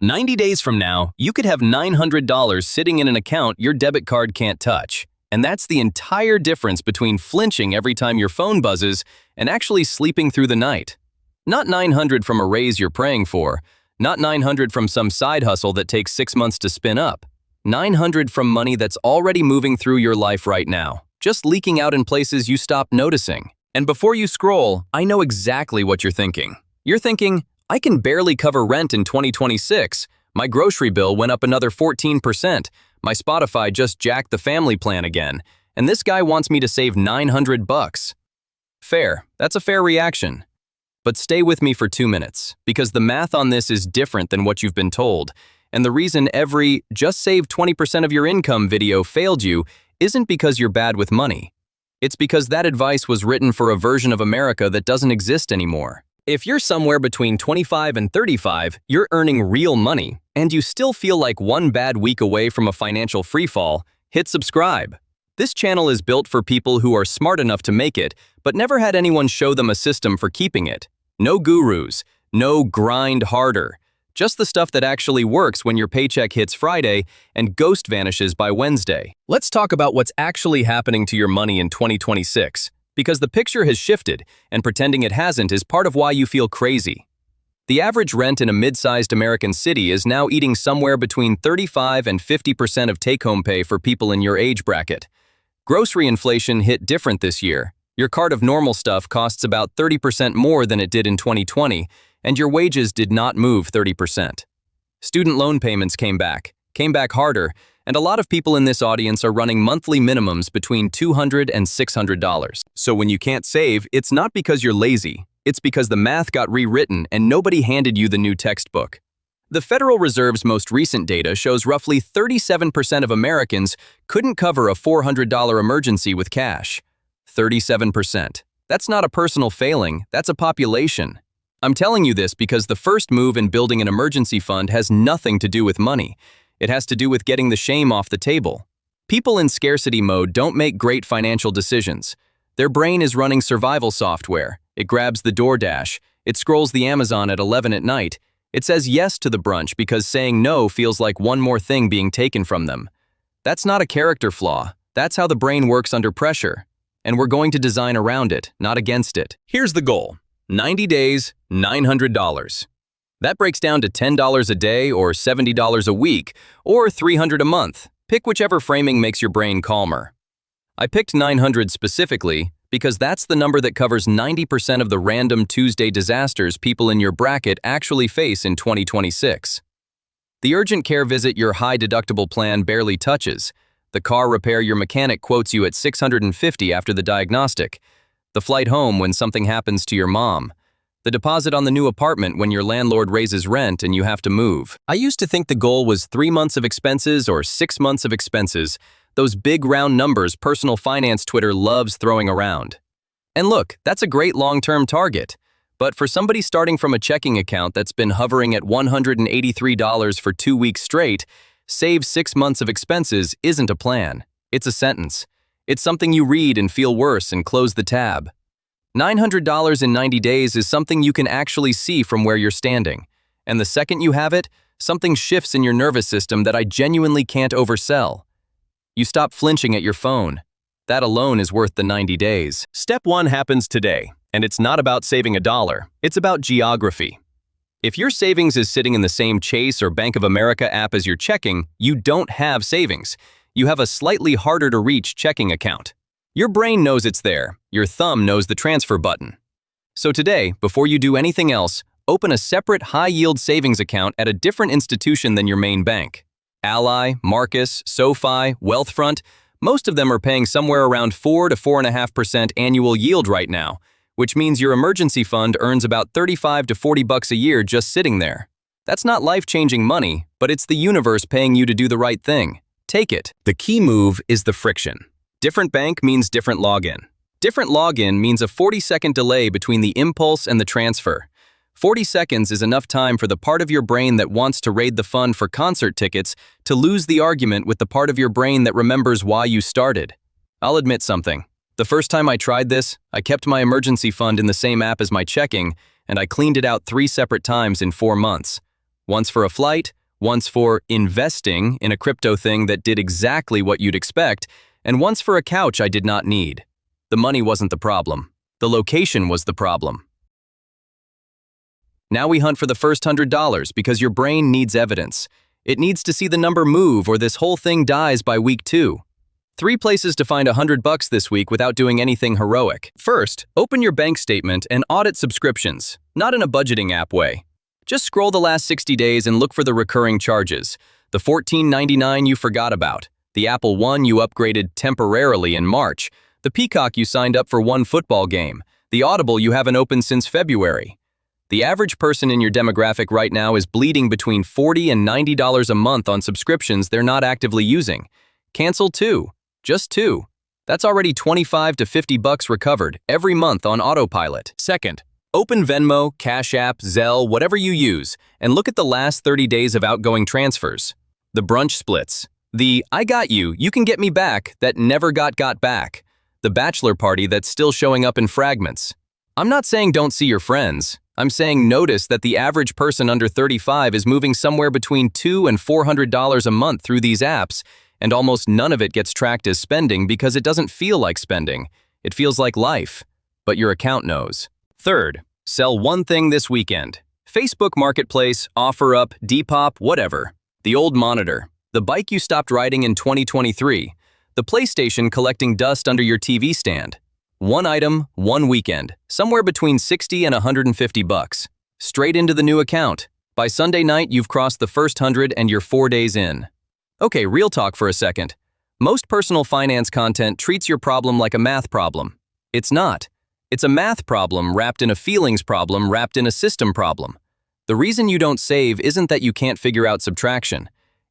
90 days from now, you could have $900 sitting in an account your debit card can't touch. And that's the entire difference between flinching every time your phone buzzes and actually sleeping through the night. Not 900 from a raise you're praying for, not 900 from some side hustle that takes 6 months to spin up. 900 from money that's already moving through your life right now, just leaking out in places you stopped noticing. And before you scroll, I know exactly what you're thinking. You're thinking, I can barely cover rent in 2026. My grocery bill went up another 14%. My Spotify just jacked the family plan again. And this guy wants me to save $900. Fair, that's a fair reaction. But stay with me for 2 minutes, because the math on this is different than what you've been told. And the reason every "just save 20% of your income" video failed you isn't because you're bad with money. It's because that advice was written for a version of America that doesn't exist anymore. If you're somewhere between 25 and 35, you're earning real money, and you still feel like one bad week away from a financial freefall, hit subscribe. This channel is built for people who are smart enough to make it, but never had anyone show them a system for keeping it. No gurus, no grind harder. Just the stuff that actually works when your paycheck hits Friday and ghost vanishes by Wednesday. Let's talk about what's actually happening to your money in 2026. Because the picture has shifted, and pretending it hasn't is part of why you feel crazy. The average rent in a mid-sized American city is now eating somewhere between 35 and 50% of take-home pay for people in your age bracket. Grocery inflation hit different this year. Your cart of normal stuff costs about 30% more than it did in 2020, and your wages did not move 30%. Student loan payments came back harder, and a lot of people in this audience are running monthly minimums between $200 and $600. So when you can't save, it's not because you're lazy. It's because the math got rewritten and nobody handed you the new textbook. The Federal Reserve's most recent data shows roughly 37% of Americans couldn't cover a $400 emergency with cash. 37%. That's not a personal failing, that's a population. I'm telling you this because the first move in building an emergency fund has nothing to do with money. It has to do with getting the shame off the table. People in scarcity mode don't make great financial decisions. Their brain is running survival software. It grabs the DoorDash. It scrolls the Amazon at 11 at night. It says yes to the brunch because saying no feels like one more thing being taken from them. That's not a character flaw. That's how the brain works under pressure. And we're going to design around it, not against it. Here's the goal. 90 days, $900. That breaks down to $10 a day or $70 a week or $300 a month. Pick whichever framing makes your brain calmer. I picked 900 specifically because that's the number that covers 90% of the random Tuesday disasters people in your bracket actually face in 2026. The urgent care visit your high deductible plan barely touches. The car repair your mechanic quotes you at $650 after the diagnostic. The flight home when something happens to your mom. The deposit on the new apartment when your landlord raises rent and you have to move. I used to think the goal was 3 months of expenses or 6 months of expenses, those big round numbers personal finance Twitter loves throwing around. And look, that's a great long-term target. But for somebody starting from a checking account that's been hovering at $183 for 2 weeks straight, save 6 months of expenses isn't a plan. It's a sentence. It's something you read and feel worse and close the tab. $900 in 90 days is something you can actually see from where you're standing. And the second you have it, something shifts in your nervous system that I genuinely can't oversell. You stop flinching at your phone. That alone is worth the 90 days. Step 1 happens today, and it's not about saving $1. It's about geography. If your savings is sitting in the same Chase or Bank of America app as your checking, you don't have savings. You have a slightly harder to reach checking account. Your brain knows it's there. Your thumb knows the transfer button. So today, before you do anything else, open a separate high-yield savings account at a different institution than your main bank. Ally, Marcus, SoFi, Wealthfront, most of them are paying somewhere around 4 to 4.5% annual yield right now, which means your emergency fund earns about $35 to $40 a year just sitting there. That's not life-changing money, but it's the universe paying you to do the right thing. Take it. The key move is the friction. Different bank means different login. Different login means a 40-second delay between the impulse and the transfer. 40 seconds is enough time for the part of your brain that wants to raid the fund for concert tickets to lose the argument with the part of your brain that remembers why you started. I'll admit something. The first time I tried this, I kept my emergency fund in the same app as my checking, and I cleaned it out 3 separate times in 4 months. Once for a flight, once for investing in a crypto thing that did exactly what you'd expect, and once for a couch I did not need. The money wasn't the problem. The location was the problem. Now we hunt for the first $100 because your brain needs evidence. It needs to see the number move or this whole thing dies by week 2. 3 places to find $100 this week without doing anything heroic. First, open your bank statement and audit subscriptions, not in a budgeting app way. Just scroll the last 60 days and look for the recurring charges. The $14.99 you forgot about. The Apple One you upgraded temporarily in March. The Peacock you signed up for one football game. The Audible you haven't opened since February. The average person in your demographic right now is bleeding between $40 and $90 a month on subscriptions they're not actively using. Cancel 2. Just 2. That's already $25 to $50 recovered every month on autopilot. Second, open Venmo, Cash App, Zelle, whatever you use, and look at the last 30 days of outgoing transfers. The brunch splits. The I got you, you can get me back that never got back. The bachelor party that's still showing up in fragments. I'm not saying don't see your friends. I'm saying notice that the average person under 35 is moving somewhere between $200 and $400 a month through these apps, and almost none of it gets tracked as spending because it doesn't feel like spending. It feels like life, but your account knows. Third, sell one thing this weekend. Facebook Marketplace, OfferUp, Depop, whatever. The old monitor, the bike you stopped riding in 2023, the PlayStation collecting dust under your TV stand. One item, one weekend, somewhere between $60 and $150. Straight into the new account. By Sunday night, you've crossed the first 100 and you're 4 days in. Okay, real talk for a second. Most personal finance content treats your problem like a math problem. It's not. It's a math problem wrapped in a feelings problem wrapped in a system problem. The reason you don't save isn't that you can't figure out subtraction.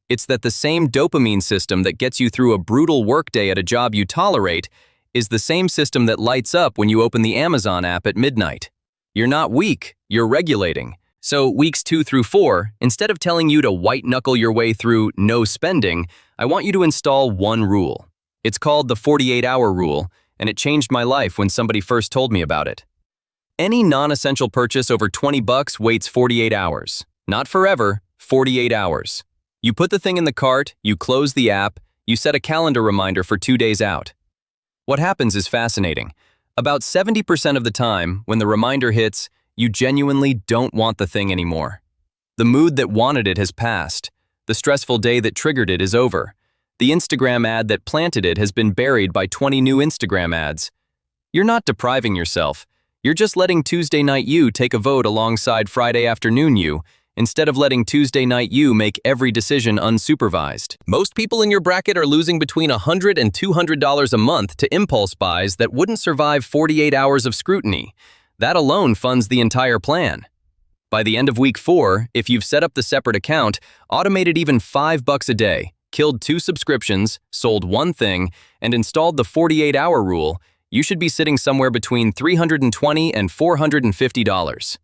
It's that the same dopamine system that gets you through a brutal workday at a job you tolerate is the same system that lights up when you open the Amazon app at midnight. You're not weak, you're regulating. So weeks 2 through 4, instead of telling you to white-knuckle your way through no spending, I want you to install one rule. It's called the 48-hour rule, and it changed my life when somebody first told me about it. Any non-essential purchase over $20 waits 48 hours. Not forever, 48 hours. You put the thing in the cart, you close the app, you set a calendar reminder for 2 days out. What happens is fascinating. About 70% of the time, when the reminder hits, you genuinely don't want the thing anymore. The mood that wanted it has passed. The stressful day that triggered it is over. The Instagram ad that planted it has been buried by 20 new Instagram ads. You're not depriving yourself. You're just letting Tuesday night you take a vote alongside Friday afternoon you, instead of letting Tuesday night you make every decision unsupervised. Most people in your bracket are losing between $100 and $200 a month to impulse buys that wouldn't survive 48 hours of scrutiny. That alone funds the entire plan. By the end of week 4, if you've set up the separate account, automated even $5 a day, killed 2 subscriptions, sold one thing, and installed the 48-hour rule, you should be sitting somewhere between $320 and $450.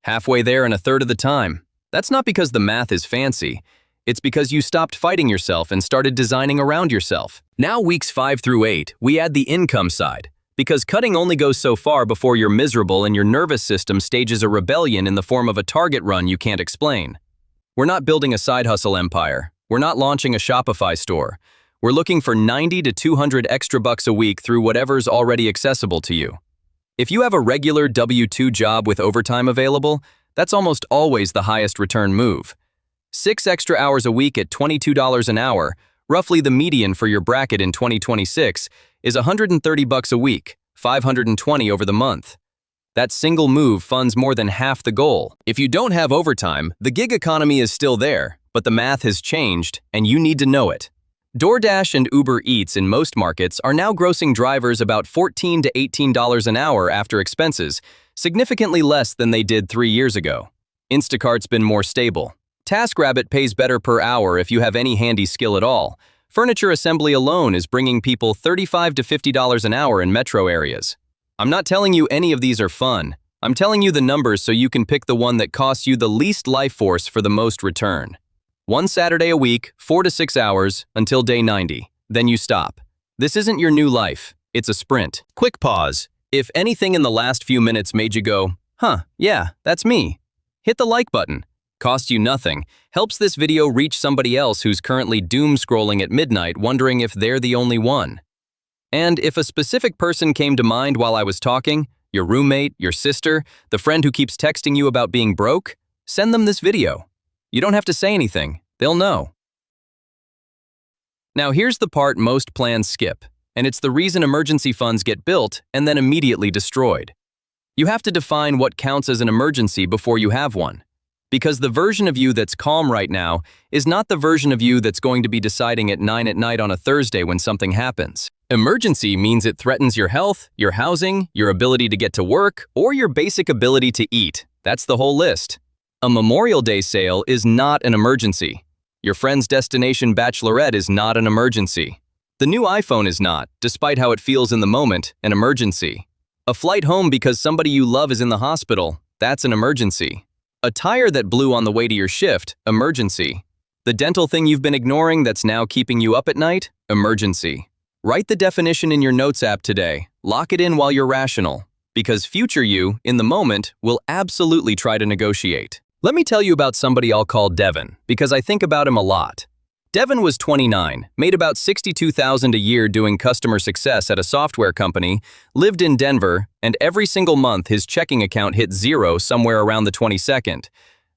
Halfway there in a third of the time. That's not because the math is fancy. It's because you stopped fighting yourself and started designing around yourself. Now weeks 5 through 8, we add the income side. Because cutting only goes so far before you're miserable and your nervous system stages a rebellion in the form of a target run you can't explain. We're not building a side hustle empire. We're not launching a Shopify store. We're looking for 90 to 200 extra bucks a week through whatever's already accessible to you. If you have a regular W-2 job with overtime available, that's almost always the highest return move. 6 extra hours a week at $22 an hour, roughly the median for your bracket in 2026, is $130 a week, $520 over the month. That single move funds more than half the goal. If you don't have overtime, the gig economy is still there, but the math has changed, and you need to know it. DoorDash and Uber Eats in most markets are now grossing drivers about $14 to $18 an hour after expenses, significantly less than they did 3 years ago. Instacart's been more stable. TaskRabbit pays better per hour if you have any handy skill at all. Furniture assembly alone is bringing people $35 to $50 an hour in metro areas. I'm not telling you any of these are fun. I'm telling you the numbers so you can pick the one that costs you the least life force for the most return. 1 Saturday a week, 4 to 6 hours, until day 90. Then you stop. This isn't your new life. It's a sprint. Quick pause. If anything in the last few minutes made you go, yeah, that's me, hit the like button. costs you nothing, helps this video reach somebody else who's currently doom scrolling at midnight wondering if they're the only one. And if a specific person came to mind while I was talking, your roommate, your sister, the friend who keeps texting you about being broke, send them this video. You don't have to say anything, they'll know. Now here's the part most plans skip, and it's the reason emergency funds get built and then immediately destroyed. You have to define what counts as an emergency before you have one. Because the version of you that's calm right now is not the version of you that's going to be deciding at 9 at night on a Thursday when something happens. Emergency means it threatens your health, your housing, your ability to get to work, or your basic ability to eat. That's the whole list. A Memorial Day sale is not an emergency. Your friend's destination bachelorette is not an emergency. The new iPhone is not, despite how it feels in the moment, an emergency. A flight home because somebody you love is in the hospital, that's an emergency. A tire that blew on the way to your shift, emergency. The dental thing you've been ignoring that's now keeping you up at night, emergency. Write the definition in your notes app today. Lock it in while you're rational. Because future you, in the moment, will absolutely try to negotiate. Let me tell you about somebody I'll call Devin, because I think about him a lot. Devin was 29, made about $62,000 a year doing customer success at a software company, lived in Denver, and every single month his checking account hit zero somewhere around the 22nd.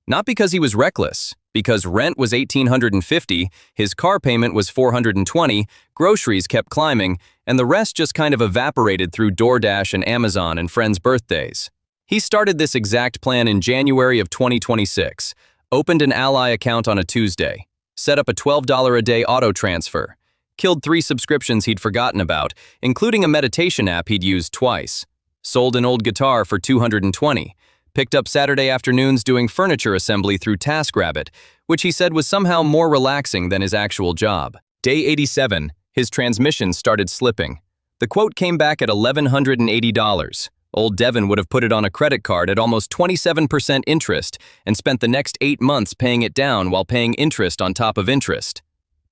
Not because he was reckless, because rent was $1,850, his car payment was $420, groceries kept climbing, and the rest just kind of evaporated through DoorDash and Amazon and friends' birthdays. He started this exact plan in January of 2026, opened an Ally account on a Tuesday, set up a $12 a day auto transfer, killed 3 subscriptions he'd forgotten about, including a meditation app he'd used twice, sold an old guitar for $220, picked up Saturday afternoons doing furniture assembly through TaskRabbit, which he said was somehow more relaxing than his actual job. Day 87, his transmission started slipping. The quote came back at $1,180. Old Devin would have put it on a credit card at almost 27% interest and spent the next 8 months paying it down while paying interest on top of interest.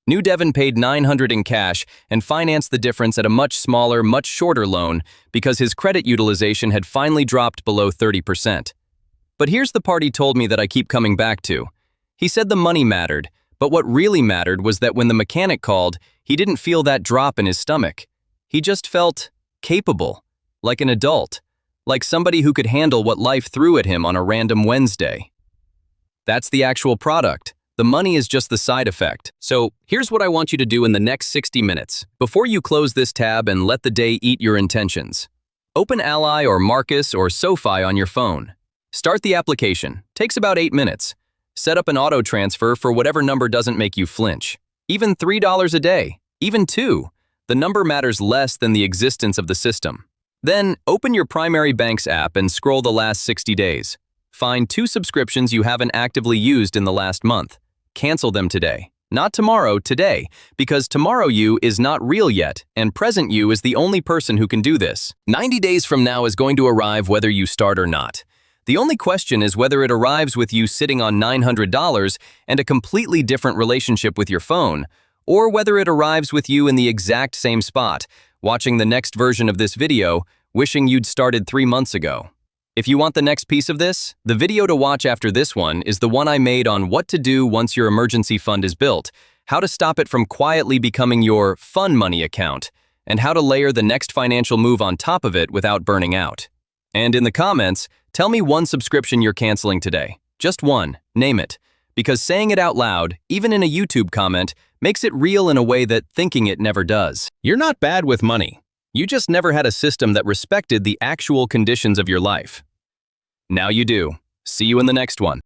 New Devin paid $900 in cash and financed the difference at a much smaller, much shorter loan because his credit utilization had finally dropped below 30%. But here's the part he told me that I keep coming back to. He said the money mattered, but what really mattered was that when the mechanic called, he didn't feel that drop in his stomach. He just felt capable, like an adult. Like somebody who could handle what life threw at him on a random Wednesday. That's the actual product. The money is just the side effect. So here's what I want you to do in the next 60 minutes, before you close this tab and let the day eat your intentions. Open Ally or Marcus or SoFi on your phone. Start the application. Takes about 8 minutes. Set up an auto transfer for whatever number doesn't make you flinch. Even $3 a day. Even $2. The number matters less than the existence of the system. Then, open your primary bank's app and scroll the last 60 days. Find 2 subscriptions you haven't actively used in the last month. Cancel them today. Not tomorrow, today, because tomorrow you is not real yet, and present you is the only person who can do this. 90 days from now is going to arrive whether you start or not. The only question is whether it arrives with you sitting on $900 and a completely different relationship with your phone, or whether it arrives with you in the exact same spot, watching the next version of this video, wishing you'd started 3 months ago. If you want the next piece of this, the video to watch after this one is the one I made on what to do once your emergency fund is built, how to stop it from quietly becoming your fun money account, and how to layer the next financial move on top of it without burning out. And in the comments, tell me 1 subscription you're canceling today. Just 1, name it. Because saying it out loud, even in a YouTube comment, makes it real in a way that thinking it never does. You're not bad with money. You just never had a system that respected the actual conditions of your life. Now you do. See you in the next one.